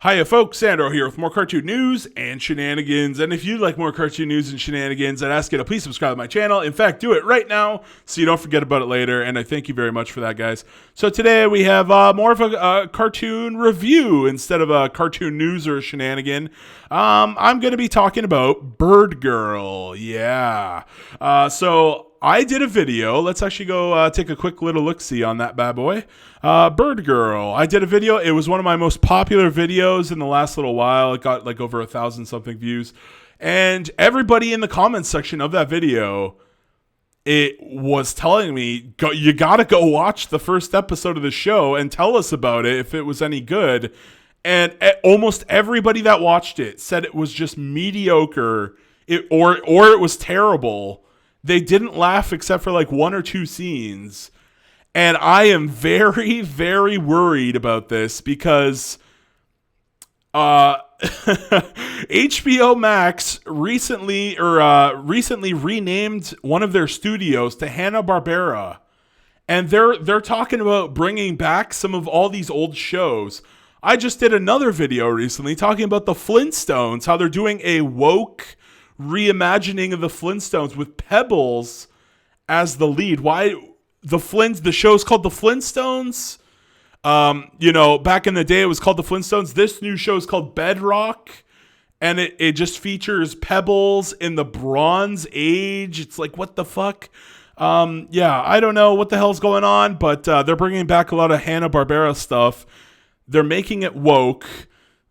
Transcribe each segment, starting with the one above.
Hiya folks, Sandro here with more cartoon news and shenanigans. And if you'd like more cartoon news and shenanigans, I'd ask you to please subscribe to my channel. In fact, do it right now so you don't forget about it later. And I thank you very much for that, guys. So today we have more of a cartoon review instead of a cartoon news or shenanigan. I'm going to be talking about Birdgirl. Yeah. So I did a video. Let's actually go take a quick little look-see on that bad boy. Birdgirl. I did a video. It was one of my most popular videos in the last little while. It got like over 1,000 something views. And everybody in the comments section of that video, it was telling me, you got to go watch the first episode of the show and tell us about it if it was any good. And almost everybody that watched it said it was just mediocre or it was terrible. They didn't laugh except for like one or two scenes. And I am very, very worried about this because HBO Max recently renamed one of their studios to Hanna-Barbera. And they're talking about bringing back some of all these old shows. I just did another video recently talking about the Flintstones, how they're doing a woke reimagining of the Flintstones with Pebbles as the lead. Why the show's called the Flintstones? Back in the day it was called the Flintstones. This new show is called Bedrock, and it just features Pebbles in the Bronze Age. It's like, what the fuck? I don't know what the hell's going on, but they're bringing back a lot of Hanna-Barbera stuff. They're making it woke.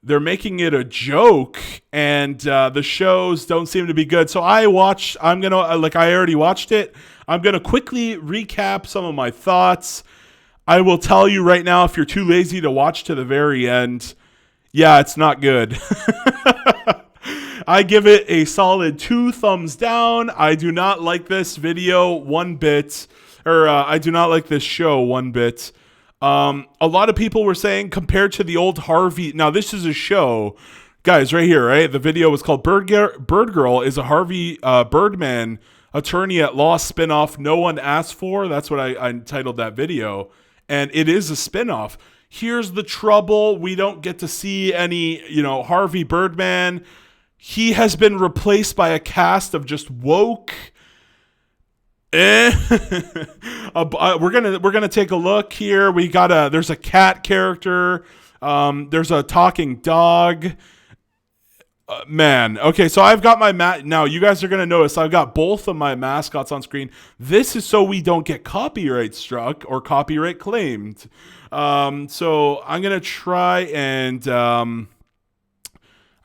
They're making it a joke, and the shows don't seem to be good. So I already watched it. I'm going to quickly recap some of my thoughts. I will tell you right now, if you're too lazy to watch to the very end, yeah, it's not good. I give it a solid 2 thumbs down. I do not like this video one bit, I do not like this show one bit. A lot of people were saying compared to the old Harvey. Now this is a show, guys, right here, right? The video was called Birdgirl is a Harvey Birdman attorney at law spinoff no one asked for. That's what I titled that video, and it is a spinoff. Here's the trouble: we don't get to see any, Harvey Birdman. He has been replaced by a cast of just woke. We're gonna take a look here. There's a cat character. There's a talking dog. Man, okay, so I've got my now you guys are gonna notice I've got both of my mascots on screen. This is so we don't get copyright struck or copyright claimed. So I'm gonna try and I'm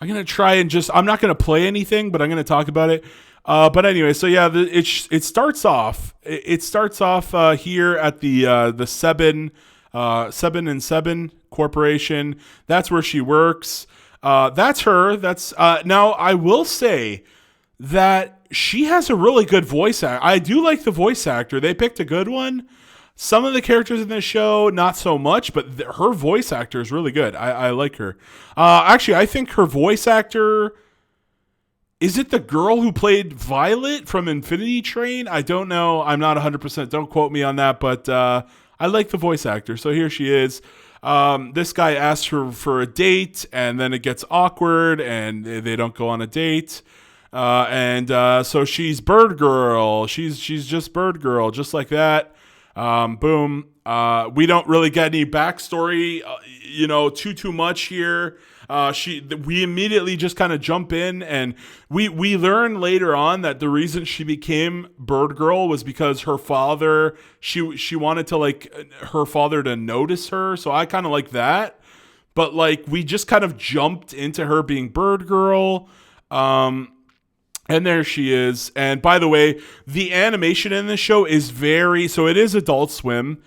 not gonna play anything, but I'm gonna talk about it. But anyway, so yeah, it starts off. It starts off here at the Seven and Seven Corporation. That's where she works. That's her. That's now I will say that she has a really good voice actor. I do like the voice actor. They picked a good one. Some of the characters in this show, not so much, but her voice actor is really good. I like her. Actually, I think her voice actor. Is it the girl who played Violet from Infinity Train? I don't know. I'm not 100%. Don't quote me on that, but I like the voice actor. So here she is. This guy asks her for a date, and then it gets awkward, and they don't go on a date. So she's Birdgirl. She's just Birdgirl, just like that. Boom. We don't really get any backstory, too much here. We immediately just kind of jump in, and we learn later on that the reason she became Birdgirl was because her father, she wanted to her father to notice her. So I kind of like that, but we just kind of jumped into her being Birdgirl. And there she is. And by the way, the animation in this show is so it is Adult Swim.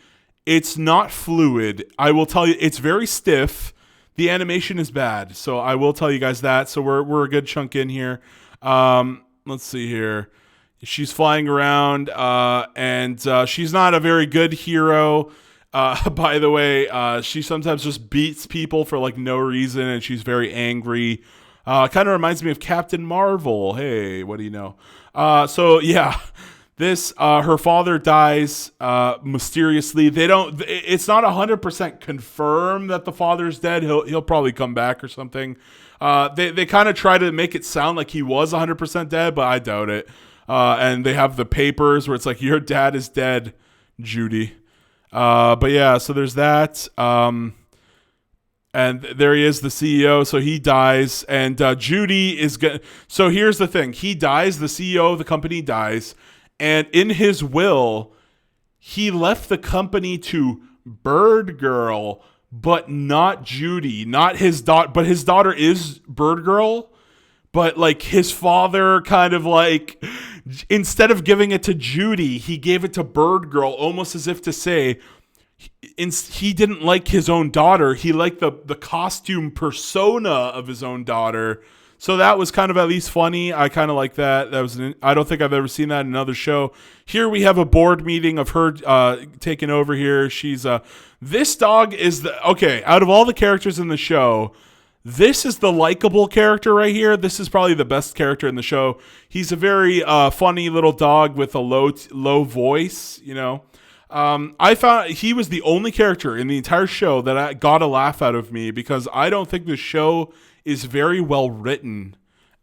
It's not fluid. I will tell you, it's very stiff. The animation is bad, so I will tell you guys that. So we're a good chunk in here. Let's see here. She's flying around, and she's not a very good hero. By the way, she sometimes just beats people for no reason, and she's very angry. Kind of reminds me of Captain Marvel. Hey, what do you know? So yeah, This her father dies mysteriously. They don't. It's not 100% confirmed that the father's dead. He'll probably come back or something. They kind of try to make it sound like he was 100% dead, but I doubt it. And they have the papers where it's like, your dad is dead, Judy. But yeah, so there's that. And there he is, the CEO. So he dies, and Judy is good. So here's the thing: he dies. The CEO of the company dies, and in his will, he left the company to Birdgirl, but not Judy, not his daughter. But his daughter is Birdgirl. But like his father, kind of like, instead of giving it to Judy, he gave it to Birdgirl, almost as if to say, he didn't like his own daughter. He liked the costume persona of his own daughter. So that was kind of at least funny. I kind of like that. I don't think I've ever seen that in another show. Here we have a board meeting of her taking over here. She's this dog is okay, out of all the characters in the show, this is the likable character right here. This is probably the best character in the show. He's a very funny little dog with a low voice, you know. I found he was the only character in the entire show that got a laugh out of me, because I don't think the show is very well written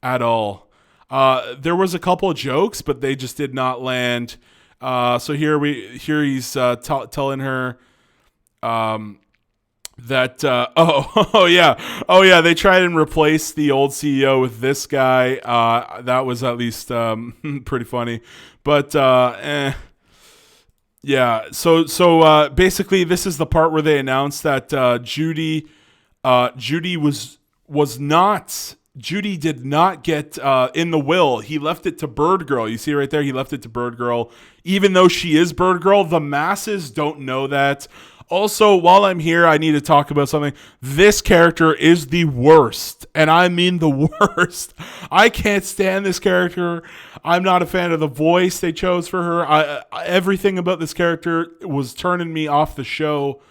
at all. There was a couple of jokes, but they just did not land. So here he's telling her that oh yeah, they tried and replace the old CEO with this guy. That was at least pretty funny, but yeah, so basically this is the part where they announced that Judy did not get in the will. He left it to Birdgirl. You see right there, he left it to Birdgirl, even though she is Birdgirl. The masses don't know that. Also, while I'm here, I need to talk about something. This character is the worst, and I mean the worst. I can't stand this character. I'm not a fan of the voice they chose for her. Everything about this character was turning me off the show,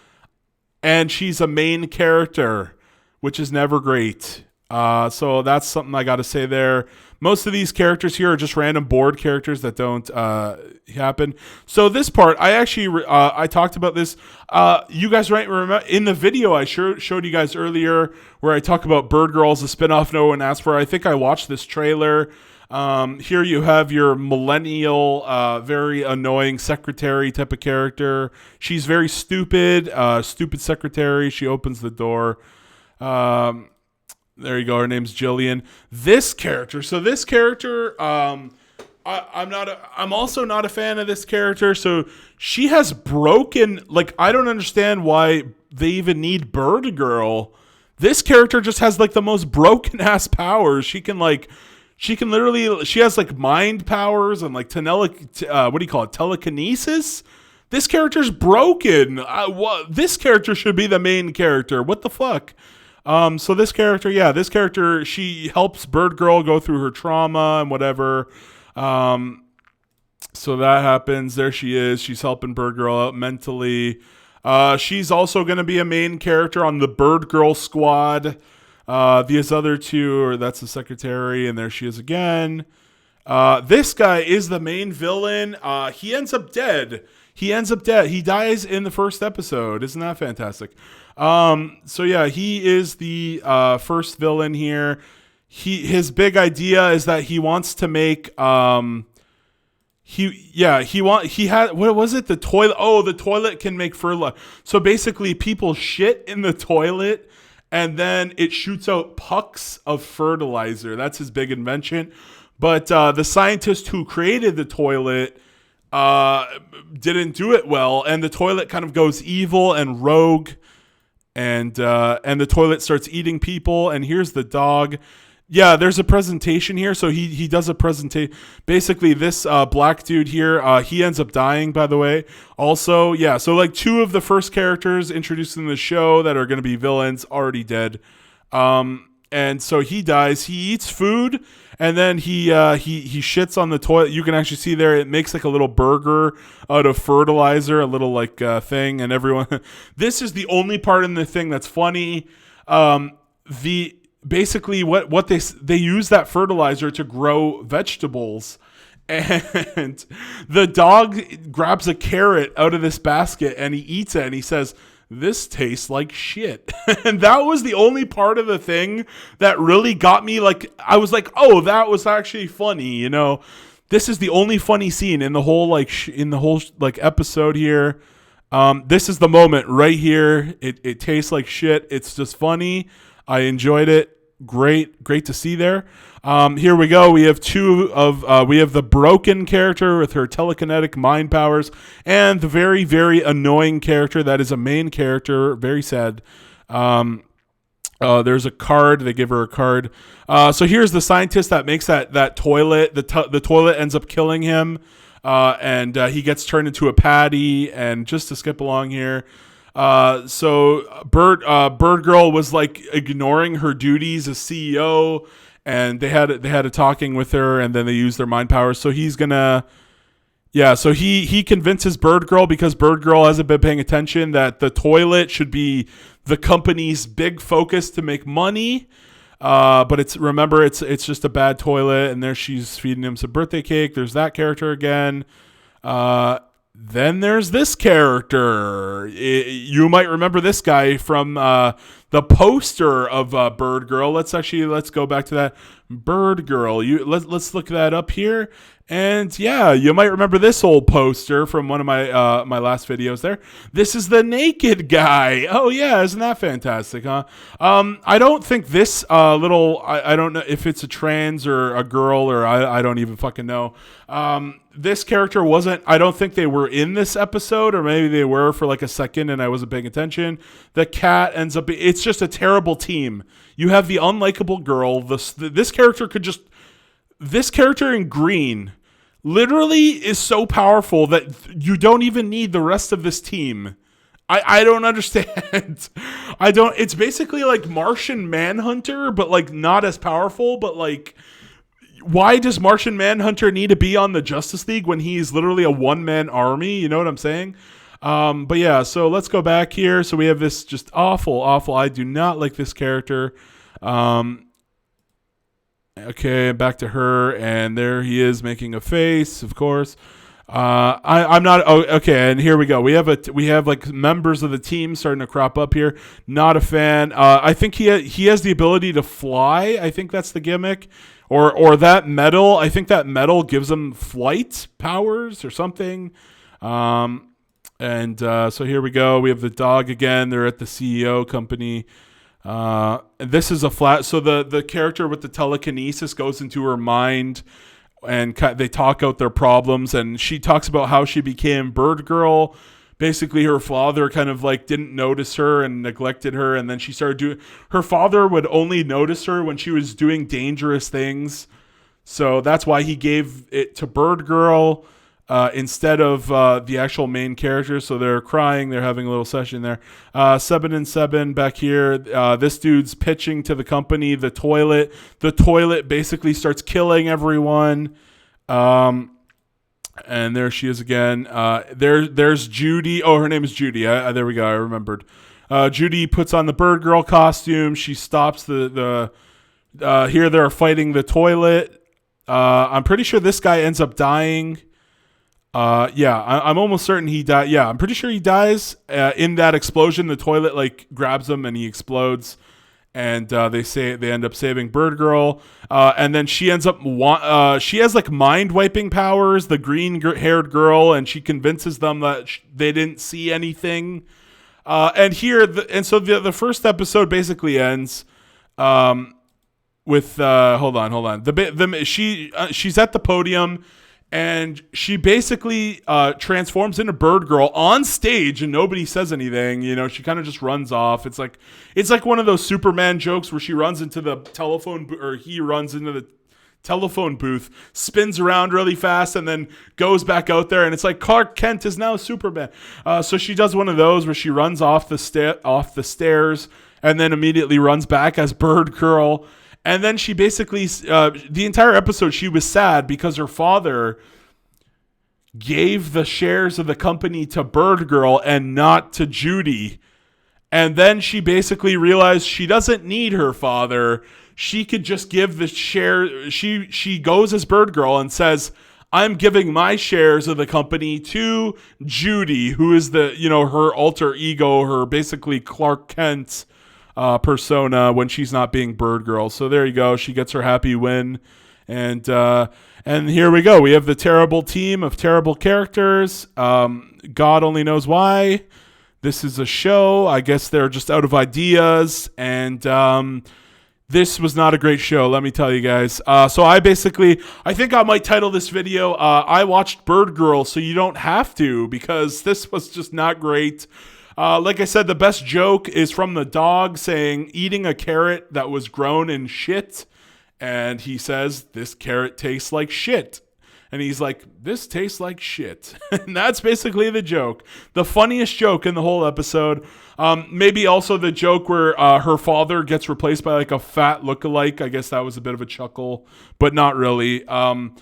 and she's a main character, which is never great. So that's something I got to say there. Most of these characters here are just random board characters that don't happen. So this part, I actually I talked about this. You guys might remember in the video I showed you guys earlier, where I talk about Birdgirl's a spinoff no one asked for. I think I watched this trailer. Here you have your millennial, very annoying secretary type of character. She's very stupid, stupid secretary. She opens the door. There you go. Her name's Jillian. This character. So this character, I'm also not a fan of this character. So she has broken. Like, I don't understand why they even need Birdgirl. This character just has like the most broken ass powers. She can literally. She has like mind powers and like telekinesis. This character's broken. This character should be the main character. What the fuck? So this character, she helps Birdgirl go through her trauma and whatever. So that happens. There she is. She's helping Birdgirl out mentally. She's also going to be a main character on the Birdgirl squad. These other two, that's the secretary, and there she is again. This guy is the main villain. He ends up dead. He dies in the first episode. Isn't that fantastic? So yeah, he is the first villain here. His big idea is that he wants to make what was it? The toilet. Oh, the toilet can make fertilizer. So basically people shit in the toilet and then it shoots out pucks of fertilizer. That's his big invention. But the scientist who created the toilet didn't do it well, and the toilet kind of goes evil and rogue. And the toilet starts eating people. And here's the dog. Yeah, there's a presentation here. So he does a presentation. Basically, this black dude here, he ends up dying, by the way. Also, yeah, so like two of the first characters introduced in the show that are going to be villains already dead. And so he dies. He eats food, and then he shits on the toilet. You can actually see there it makes like a little burger out of fertilizer, a little like thing, and everyone. This is the only part in the thing that's funny. Basically what they use that fertilizer to grow vegetables, And the dog grabs a carrot out of this basket and he eats it and he says, "This tastes like shit." And that was the only part of the thing that really got me. Like, I was like, oh, that was actually funny. You know, this is the only funny scene in the whole, episode here. This is the moment right here. It tastes like shit. It's just funny. I enjoyed it. Great to see there. Here we go. We have we have the broken character with her telekinetic mind powers, and the very, very annoying character that is a main character. Very sad. There's a card. They give her a card. So here's the scientist that makes that toilet. The toilet ends up killing him, and he gets turned into a patty. And just to skip along here. So Birdgirl was like ignoring her duties as CEO, and they had a talking with her, and then they used their mind powers. So he's gonna, so he convinces Birdgirl, because Birdgirl hasn't been paying attention, that the toilet should be the company's big focus to make money. But it's just a bad toilet, and there she's feeding him some birthday cake. There's that character again. Then there's this character. You might remember this guy from the poster of Birdgirl. Let's go back to that Birdgirl. Let's look that up here. And yeah, you might remember this old poster from one of my my last videos there. This is the naked guy. Oh yeah, isn't that fantastic, huh? I don't think this I don't know if it's a trans or a girl, or I don't even fucking know. This character I don't think they were in this episode, or maybe they were for like a second and I wasn't paying attention. The cat ends up, it's just a terrible team. You have the unlikable girl. This character in green literally is so powerful that you don't even need the rest of this team. I don't understand. It's basically like Martian Manhunter, but like not as powerful, but like, why does Martian Manhunter need to be on the Justice League when he's literally a one-man army? You know what I'm saying? But yeah, so let's go back here. So we have this just awful. I do not like this character. Okay, back to her, and there he is making a face, of course. I'm not. Oh, okay, and here we go. We have like members of the team starting to crop up here. Not a fan. I think he has the ability to fly. I think that's the gimmick. Or that metal. I think that metal gives him flight powers or something. So here we go. We have the dog again. They're at the CEO company. This is a flat. So the character with the telekinesis goes into her mind, and they talk out their problems. And she talks about how she became Birdgirl. Basically, her father kind of like didn't notice her and neglected her, and then she started doing. Her father would only notice her when she was doing dangerous things, so that's why he gave it to Birdgirl instead of the actual main character. So they're crying, they're having a little session there. 7 and 7 back here. This dude's pitching to the company the toilet. The toilet basically starts killing everyone. And there she is again. There's Judy. Oh, her name is Judy. There we go. I remembered. Judy puts on the Birdgirl costume. She stops the here they're fighting the toilet. I'm pretty sure this guy ends up dying. I'm almost certain he died. Yeah, I'm pretty sure he dies in that explosion. The toilet like grabs him and he explodes. And they end up saving Birdgirl, and then she ends up she has like mind wiping powers. The green haired girl, and she convinces them that they didn't see anything. So the first episode basically ends with hold on. She's at the podium. And she basically transforms into Birdgirl on stage, and nobody says anything. You know, she kind of just runs off. It's like one of those Superman jokes where she runs into the telephone, or he runs into the telephone booth, spins around really fast, and then goes back out there. And it's like Clark Kent is now Superman. So she does one of those where she runs off the stairs, and then immediately runs back as Birdgirl. And then she basically, the entire episode, she was sad because her father gave the shares of the company to Birdgirl and not to Judy. And then she basically realized she doesn't need her father. She could just give the share. She goes as Birdgirl and says, I'm giving my shares of the company to Judy, who is her alter ego, her basically Clark Kent persona when she's not being Birdgirl. So there you go. She gets her happy win. And here we go. We have the terrible team of terrible characters. God only knows why. This is a show. I guess they're just out of ideas. And this was not a great show, let me tell you guys. So I think I might title this video, I watched Birdgirl so you don't have to, because this was just not great. Like I said, the best joke is from the dog saying, eating a carrot that was grown in shit. And he says, this carrot tastes like shit. And he's like, this tastes like shit. And that's basically the joke. The funniest joke in the whole episode. Maybe also the joke where her father gets replaced by like a fat lookalike. I guess that was a bit of a chuckle, but not really. And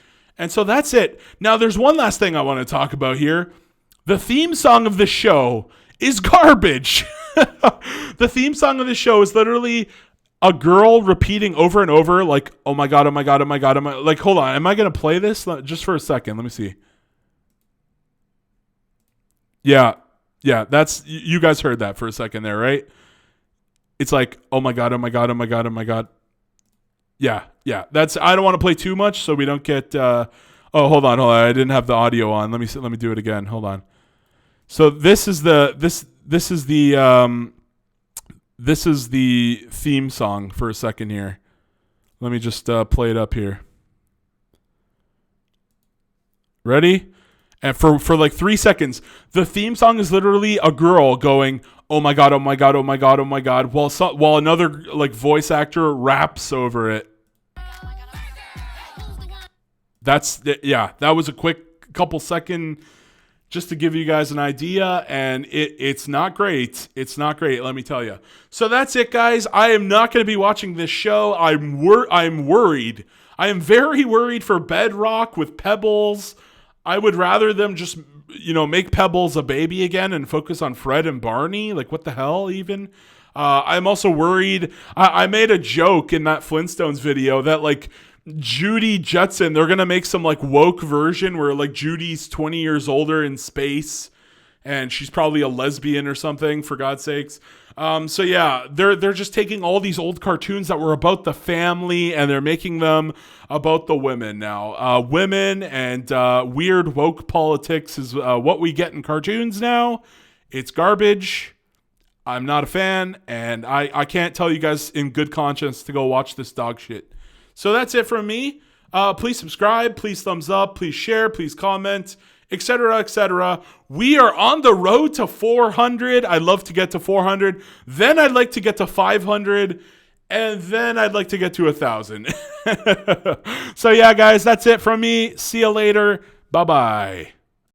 so that's it. Now, there's one last thing I want to talk about here. The theme song of the show is garbage. The theme song of the show is literally a girl repeating over and over, like, oh my God, oh my God, oh my God, oh my... Like, hold on, am I going to play this? Just for a second, let me see. Yeah, that's... You guys heard that for a second there, right? It's like, oh my God, oh my God, oh my God, oh my God. Yeah, that's... I don't want to play too much so we don't get... Oh, hold on, I didn't have the audio on. Let me do it again, hold on. So this is the... This is the theme song for a second here. Let me just play it up here. Ready? And for like 3 seconds, the theme song is literally a girl going, oh my God, oh my God, oh my God, oh my God, while another like voice actor raps over it. That was a quick couple second just to give you guys an idea, and it's not great. It's not great, let me tell you. So that's it, guys. I am not going to be watching this show. I'm worried. I am very worried for Bedrock with Pebbles. I would rather them just, make Pebbles a baby again and focus on Fred and Barney. Like, what the hell, even? I'm also worried. I made a joke in that Flintstones video that, like, Judy Jetson, they're going to make some like woke version where like Judy's 20 years older in space and she's probably a lesbian or something, for God's sakes. So yeah, they're just taking all these old cartoons that were about the family and they're making them about the women now. Women and weird woke politics is what we get in cartoons now. It's garbage. I'm not a fan, and I can't tell you guys in good conscience to go watch this dog shit. So that's it from me. Please subscribe, please thumbs up, please share, please comment, etc., etc. We are on the road to 400. I'd love to get to 400. Then I'd like to get to 500. And then I'd like to get to 1,000. So yeah, guys, that's it from me. See you later. Bye-bye.